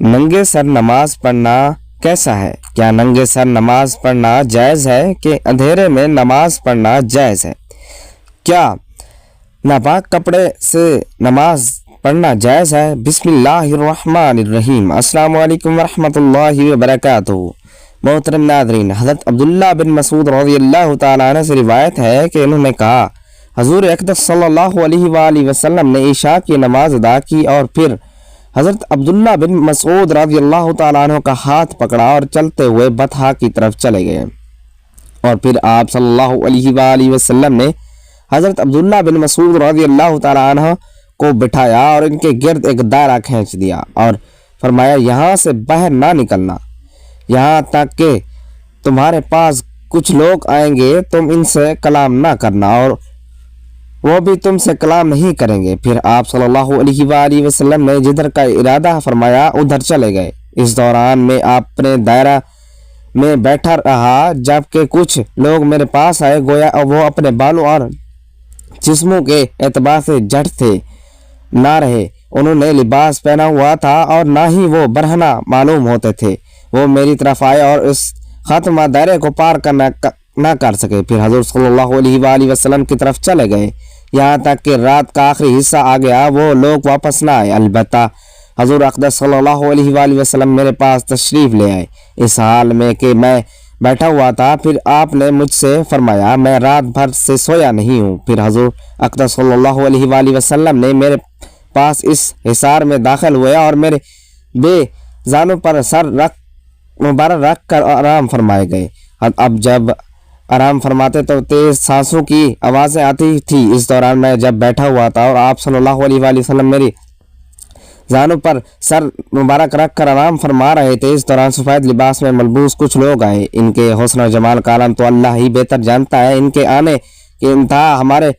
ننگے سر نماز پڑھنا کیسا ہے؟ کیا ننگے سر نماز پڑھنا جائز ہے کہ اندھیرے میں نماز پڑھنا جائز ہے؟ کیا ناپاک کپڑے سے نماز پڑھنا جائز ہے؟ بسم اللہ الرحمن الرحیم۔ السلام علیکم ورحمۃ اللہ وبرکاتہ۔ محترم ناظرین، حضرت عبداللہ بن مسعود رضی اللہ تعالیٰ عنہ سے روایت ہے کہ انہوں نے کہا، حضور اقدس صلی اللہ علیہ وآلہ وسلم نے عشاء کی نماز ادا کی اور پھر حضرت عبداللہ بن مسعود رضی اللہ تعالیٰ عنہ کا ہاتھ پکڑا اور چلتے ہوئے بطحا کی طرف چلے گئے، اور پھر آپ صلی اللہ علیہ وآلہ وسلم نے حضرت عبداللہ بن مسعود رضی اللہ تعالیٰ عنہ کو بٹھایا اور ان کے گرد ایک دائرہ کھینچ دیا اور فرمایا، یہاں سے باہر نہ نکلنا یہاں تک کہ تمہارے پاس کچھ لوگ آئیں گے، تم ان سے کلام نہ کرنا اور وہ بھی تم سے کلام نہیں کریں گے۔ پھر آپ صلی اللہ علیہ وآلہ وسلم نے جدھر کا ارادہ فرمایا ادھر چلے گئے۔ اس دوران میں اپنے دائرہ میں بیٹھا رہا جبکہ کچھ لوگ میرے پاس آئے، گویا وہ اپنے بالوں اور جسموں کے اعتبار سے جٹ تھے نہ رہے، انہوں نے لباس پہنا ہوا تھا اور نہ ہی وہ برہنہ معلوم ہوتے تھے۔ وہ میری طرف آئے اور اس ختمہ دائرے کو پار نہ کر سکے۔ پھر حضور صلی اللہ علیہ وآلہ وسلم کی طرف چلے گئے یہاں تک کہ رات کا آخری حصہ آ گیا، وہ لوگ واپس نہ آئے۔ البتہ حضور اقدس صلی اللہ علیہ وآلہ وسلم میرے پاس تشریف لے آئے اس حال میں کہ میں بیٹھا ہوا تھا۔ پھر آپ نے مجھ سے فرمایا، میں رات بھر سے سویا نہیں ہوں۔ پھر حضور اقدس صلی اللہ علیہ وآلہ وسلم نے میرے پاس اس حصار میں داخل ہوئے اور میرے بے زانوں پر سر مبارک رکھ کر آرام فرمائے گئے۔ اب جب آرام فرماتے تو تیز سانسوں کی آوازیں آتی تھی۔ اس دوران میں جب بیٹھا ہوا تھا اور آپ صلی اللہ علیہ وآلہ وسلم میری زانوں پر سر مبارک رکھ کر آرام فرما رہے تھے، اس دوران سفید لباس میں ملبوس کچھ لوگ آئے۔ ان کے حسن و جمال کا عالم تو اللہ ہی بہتر جانتا ہے۔ ان کے آنے کی انتہا ہمارے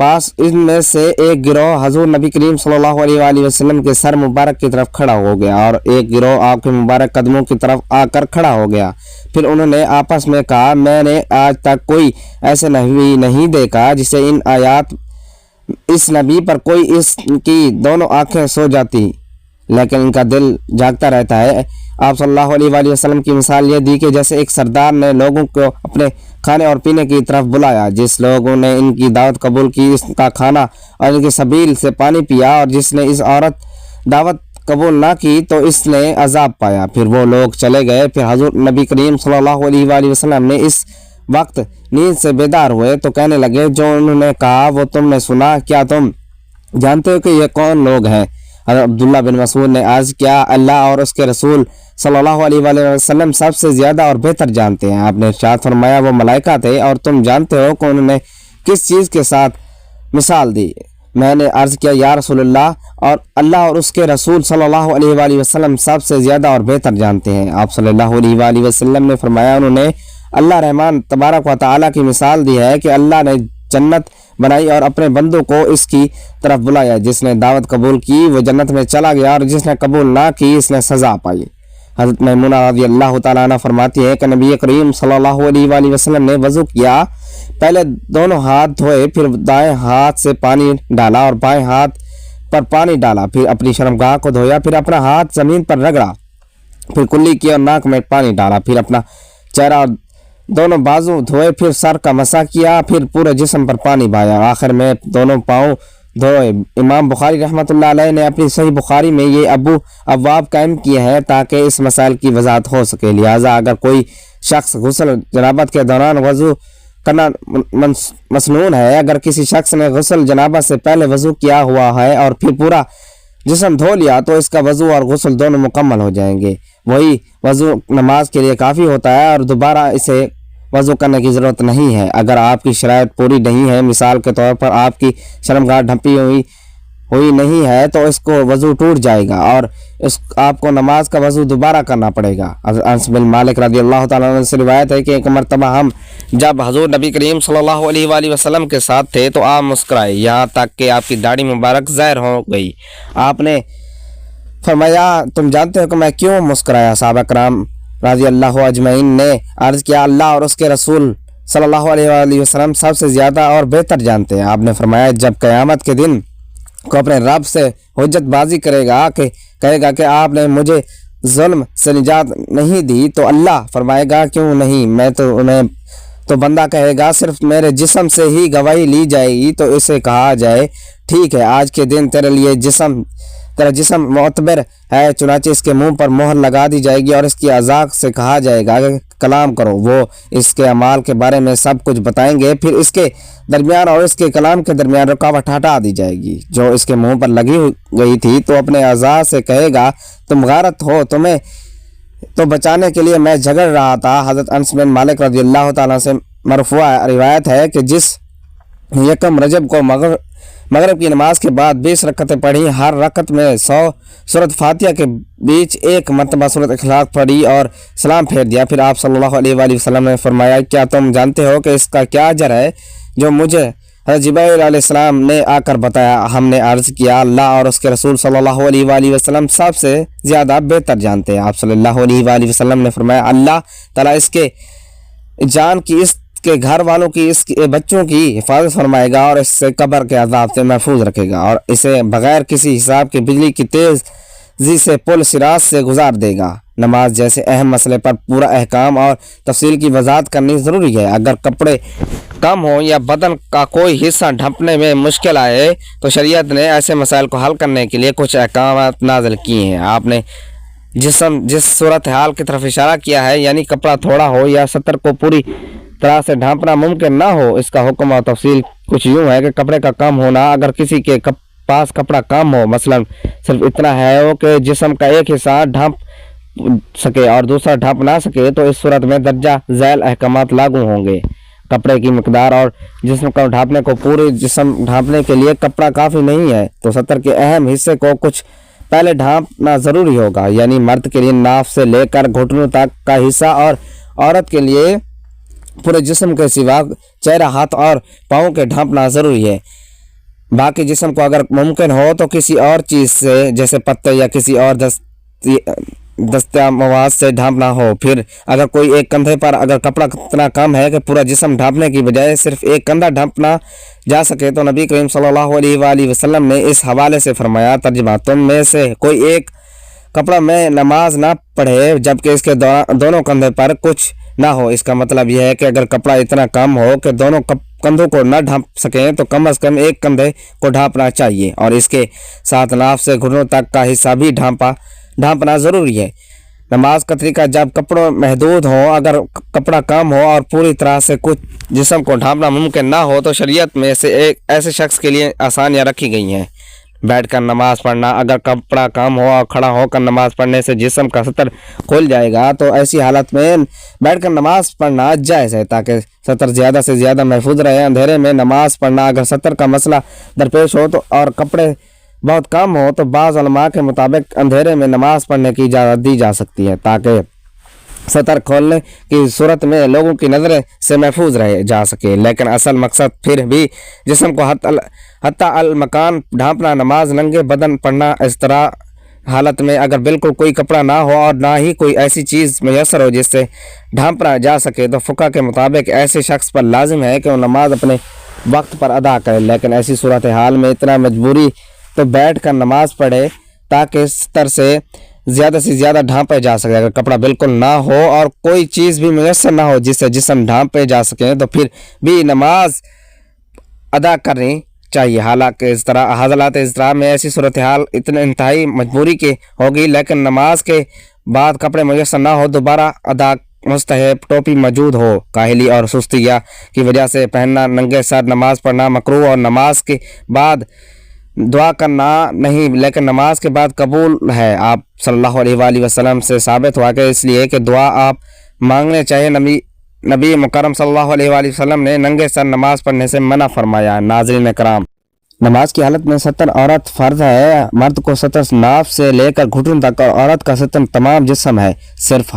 پاس ان میں سے ایک گروہ حضور نبی کریم صلی اللہ علیہ وآلہ وسلم کے سر مبارک کی طرف کھڑا ہو گیا اور ایک گروہ آپ کے مبارک قدموں کی طرف آ کر کھڑا ہو گیا۔ پھر انہوں نے آپس میں کہا، میں نے آج تک کوئی ایسے نبی نہیں دیکھا جسے ان آیات اس نبی پر کوئی اس کی دونوں آنکھیں سو جاتی لیکن ان کا دل جاگتا رہتا ہے۔ آپ صلی اللہ علیہ وآلہ وسلم کی مثال یہ دی کہ جیسے ایک سردار نے لوگوں کو اپنے کھانے اور پینے کی طرف بلایا، جس لوگوں نے ان کی دعوت قبول کی اس کا کھانا اور ان کے سبیل سے پانی پیا، اور جس نے اس عورت دعوت قبول نہ کی تو اس نے عذاب پایا۔ پھر وہ لوگ چلے گئے۔ پھر حضور نبی کریم صلی اللہ علیہ وآلہ وسلم نے اس وقت نیند سے بیدار ہوئے تو کہنے لگے، جو انہوں نے کہا وہ تم نے سنا، کیا تم جانتے ہو کہ یہ کون لوگ ہیں؟ حضرت عبداللہ بن مسعود نے عرض کیا، اللہ اور اس کے رسول صلی اللہ علیہ وآلہ وسلم سب سے زیادہ اور بہتر جانتے ہیں۔ آپ نے ارشاد فرمایا، وہ ملائکہ تھے اور تم جانتے ہو کہ انہوں نے کس چیز کے ساتھ مثال دی؟ میں نے عرض کیا، یا رسول اللہ اور اس کے رسول صلی اللہ علیہ وآلہ وسلم سب سے زیادہ اور بہتر جانتے ہیں۔ آپ صلی اللہ علیہ وآلہ وسلم نے فرمایا، انہوں نے اللہ رحمان تبارک و تعالیٰ کی مثال دی ہے کہ اللہ نے جنت بنائی اور اپنے بندوں کو اس کی طرف بلایا، جس نے دعوت قبول کی وہ جنت میں چلا گیا اور جس نے قبول نہ کی اس نے سزا پائی۔ حضرت میمونہ رضی اللہ تعالیٰ عنہ فرماتی ہے کہ نبی کریم صلی اللہ علیہ وآلہ وسلم نے وضو کیا، پہلے دونوں ہاتھ دھوئے، پھر دائیں ہاتھ سے پانی ڈالا اور بائیں ہاتھ پر پانی ڈالا، پھر اپنی شرمگاہ کو دھویا، پھر اپنا ہاتھ زمین پر رگڑا، پھر کلی کی اور ناک میں پانی ڈالا، پھر اپنا چہرہ اور دونوں بازو دھوئے، پھر سر کا مسح کیا، پھر پورے جسم پر پانی بہایا، آخر میں دونوں پاؤں دھوئے۔ امام بخاری رحمۃ اللہ علیہ نے اپنی صحیح بخاری میں یہ ابواب قائم کیے ہیں تاکہ اس مسائل کی وضاحت ہو سکے۔ لہٰذا اگر کوئی شخص غسل جنابت کے دوران وضو کرنا مسنون ہے، اگر کسی شخص نے غسل جنابت سے پہلے وضو کیا ہوا ہے اور پھر پورا جسم دھو لیا تو اس کا وضو اور غسل دونوں مکمل ہو جائیں گے۔ وہی وضو نماز کے لیے کافی ہوتا ہے اور دوبارہ اسے وضو کرنے کی ضرورت نہیں ہے۔ اگر آپ کی شرائط پوری نہیں ہے، مثال کے طور پر آپ کی شرمگاہ ڈھپی ہوئی نہیں ہے تو اس کو وضو ٹوٹ جائے گا اور آپ کو نماز کا وضو دوبارہ کرنا پڑے گا۔ انس بن مالک رضی اللہ تعالیٰ عنہ سے روایت ہے کہ ایک مرتبہ ہم جب حضور نبی کریم صلی اللہ علیہ وآلہ وسلم کے ساتھ تھے تو آپ مسکرائے یہاں تک کہ آپ کی داڑھی مبارک ظاہر ہو گئی۔ آپ نے فرمایا، تم جانتے ہو کہ میں کیوں مسکرایا؟ صحابہ کرام رضی اللہ اجمعین نے عرض کیا، اللہ اور اس کے رسول صلی اللہ علیہ وآلہ وسلم سب سے زیادہ اور بہتر جانتے ہیں۔ آپ نے فرمایا، جب قیامت کے دن کو اپنے رب سے حجت بازی کرے گا کہ کہے گا کہ آپ نے مجھے ظلم سے نجات نہیں دی، تو اللہ فرمائے گا کیوں نہیں، میں تو بندہ کہے گا صرف میرے جسم سے ہی گواہی لی جائے گی، تو اسے کہا جائے ٹھیک ہے آج کے دن تیرا جسم معتبر ہے، چنانچہ اس کے منہ پر مہر لگا دی جائے گی اور اس کی اعضاء سے کہا جائے گا کہ کلام کرو، وہ اس کے اعمال کے بارے میں سب کچھ بتائیں گے، پھر اس کے درمیان اور اس کے کلام کے درمیان رکاوٹ ہٹا دی جائے گی جو اس کے منہ پر لگی گئی تھی، تو اپنے اعضاء سے کہے گا تم غارت ہو، تمہیں تو بچانے کے لیے میں جھگڑ رہا تھا۔ حضرت انس بن مالک رضی اللہ تعالیٰ سے مرفوع روایت ہے کہ جس یکم رجب کو مغرب کی نماز کے بعد 20 رکعتیں پڑھی، ہر رکعت میں 100 سورۃ فاتحہ کے بیچ ایک مرتبہ سورۃ اخلاق پڑھی اور سلام پھیر دیا، پھر آپ صلی اللہ علیہ وآلہ وسلم نے فرمایا کیا تم جانتے ہو کہ اس کا کیا اجر ہے جو مجھے حضرت جبرائیل علیہ السلام نے آ کر بتایا؟ ہم نے عرض کیا اللہ اور اس کے رسول صلی اللہ علیہ وآلہ وسلم سب سے زیادہ بہتر جانتے ہیں۔ آپ صلی اللہ علیہ وآلہ وسلم نے فرمایا اللہ تعالیٰ اس کے جان کی، اس کے گھر والوں کی، اس کے بچوں کی حفاظت فرمائے گا اور اس سے قبر کے عذاب سے محفوظ رکھے گا اور اسے بغیر کسی حساب کے بجلی کی تیزی سے پل صراط سے گزار دے گا۔ نماز جیسے اہم مسئلے پر پورا احکام اور تفصیل کی وضاحت کرنی ضروری ہے۔ اگر کپڑے کم ہوں یا بدن کا کوئی حصہ ڈھانپنے میں مشکل آئے تو شریعت نے ایسے مسائل کو حل کرنے کے لیے کچھ احکامات نازل کیے ہیں۔ آپ نے جس صورتحال کی طرف اشارہ کیا ہے، یعنی کپڑا تھوڑا ہو یا سطر کو پوری طرح سے ڈھانپنا ممکن نہ ہو، اس کا حکم اور تفصیل کچھ یوں ہے کہ کپڑے کا کم ہونا، اگر کسی کے پاس کپڑا کم ہو، مثلا صرف اتنا ہے کہ جسم کا ایک حصہ ڈھانپ سکے اور دوسرا ڈھانپ نہ سکے، تو اس صورت میں درجہ ذیل احکامات لاگو ہوں گے۔ کپڑے کی مقدار اور جسم کو ڈھانپنے کو پورے جسم ڈھانپنے کے لیے کپڑا کافی نہیں ہے، تو سطر کے اہم حصے کو کچھ پہلے ڈھانپنا ضروری ہوگا، یعنی مرد کے لیے ناف سے لے کر گھٹنوں تک کا حصہ اور عورت کے لیے پورے جسم کے سوا چہرہ، ہاتھ اور پاؤں کے ڈھانپنا ضروری ہے۔ باقی جسم کو اگر ممکن ہو تو کسی اور چیز سے جیسے پتے یا کسی اور دستیاب مواد سے ڈھانپنا ہو۔ پھر اگر کوئی ایک کندھے پر اگر کپڑا اتنا کم ہے کہ پورا جسم ڈھانپنے کی بجائے صرف ایک کندھا ڈھانپنا جا سکے، تو نبی کریم صلی اللہ علیہ وآلہ وسلم نے اس حوالے سے فرمایا ترجمہ تم میں سے کوئی ایک کپڑا میں نماز نہ پڑھے جبکہ اس کے دونوں کندھے پر کچھ نہ ہو۔ اس کا مطلب یہ ہے کہ اگر کپڑا اتنا کم ہو کہ دونوں کندھوں کو نہ ڈھانپ سکیں تو کم از کم ایک کندھے کو ڈھانپنا چاہیے اور اس کے ساتھ ناف سے گھٹنوں تک کا حصہ بھی ڈھانپنا ضروری ہے۔ نماز کا طریقہ جب کپڑوں محدود ہوں، اگر کپڑا کم ہو اور پوری طرح سے کچھ جسم کو ڈھانپنا ممکن نہ ہو تو شریعت میں سے ایک ایسے شخص کے لیے آسانیاں رکھی گئی ہیں۔ بیٹھ کر نماز پڑھنا، اگر کپڑا کم ہو اور کھڑا ہو کر نماز پڑھنے سے جسم کا سطر کھل جائے گا تو ایسی حالت میں بیٹھ کر نماز پڑھنا جائز ہے تاکہ سطر زیادہ سے زیادہ محفوظ رہے۔ اندھیرے میں نماز پڑھنا، اگر سطر کا مسئلہ درپیش ہو تو اور کپڑے بہت کم ہو تو بعض علماء کے مطابق اندھیرے میں نماز پڑھنے کی اجازت دی جا سکتی ہے تاکہ سطر کھولنے کی صورت میں لوگوں کی نظریں سے محفوظ رہے جا سکے، لیکن اصل مقصد پھر بھی جسم کو حتی المکان ڈھانپنا، نماز ننگے بدن پڑھنا۔ اس طرح حالت میں اگر بالکل کوئی کپڑا نہ ہو اور نہ ہی کوئی ایسی چیز میسر ہو جس سے ڈھانپنا جا سکے تو فقہ کے مطابق ایسے شخص پر لازم ہے کہ وہ نماز اپنے وقت پر ادا کرے، لیکن ایسی صورتحال میں اتنا مجبوری تو بیٹھ کر نماز پڑھے تاکہ سطر سے زیادہ ڈھانپے جا سکے۔ اگر کپڑا بالکل نہ ہو اور کوئی چیز بھی میسر نہ ہو جس سے جسم ڈھانپے جا سکیں تو پھر بھی نماز ادا کرنی چاہیے۔ حالانکہ اس طرح حالات اضطراب میں ایسی صورتحال اتنے انتہائی مجبوری کی ہوگی، لیکن نماز کے بعد کپڑے میسر نہ ہو دوبارہ ادا مستحب ٹوپی موجود ہو، کاہلی اور سستی کی وجہ سے پہننا، ننگے سر نماز پڑھنا مکروہ اور نماز کے بعد دعا کرنا نہیں، لیکن نماز کے بعد قبول ہے۔ آپ صلی اللہ علیہ وآلہ وسلم سے ثابت ہوا کہ اس لیے کہ دعا آپ مانگنے چاہیے نبی مکرم صلی اللہ علیہ وآلہ وسلم نے ننگے سر نماز پڑھنے سے منع فرمایا۔ ناظرین کرام، نماز کی حالت میں سطر عورت فرض ہے۔ مرد کو سطر ناف سے لے کر گھٹن تک اور عورت کا سطر تمام جسم ہے، صرف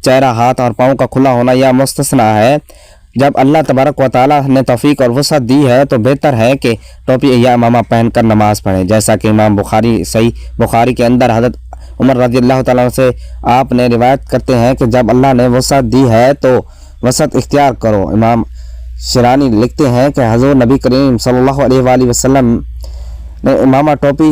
چہرہ، ہاتھ اور پاؤں کا کھلا ہونا یا مستثنیٰ ہے۔ جب اللہ تبارک و تعالیٰ نے توفیق اور وسعت دی ہے تو بہتر ہے کہ ٹوپی یا امامہ پہن کر نماز پڑھیں، جیسا کہ امام بخاری صحیح بخاری کے اندر حضرت عمر رضی اللہ تعالیٰ سے آپ نے روایت کرتے ہیں کہ جب اللہ نے وسعت دی ہے تو وسعت اختیار کرو۔ امام شرانی لکھتے ہیں کہ حضور نبی کریم صلی اللہ علیہ وآلہ وسلم نے امامہ ٹوپی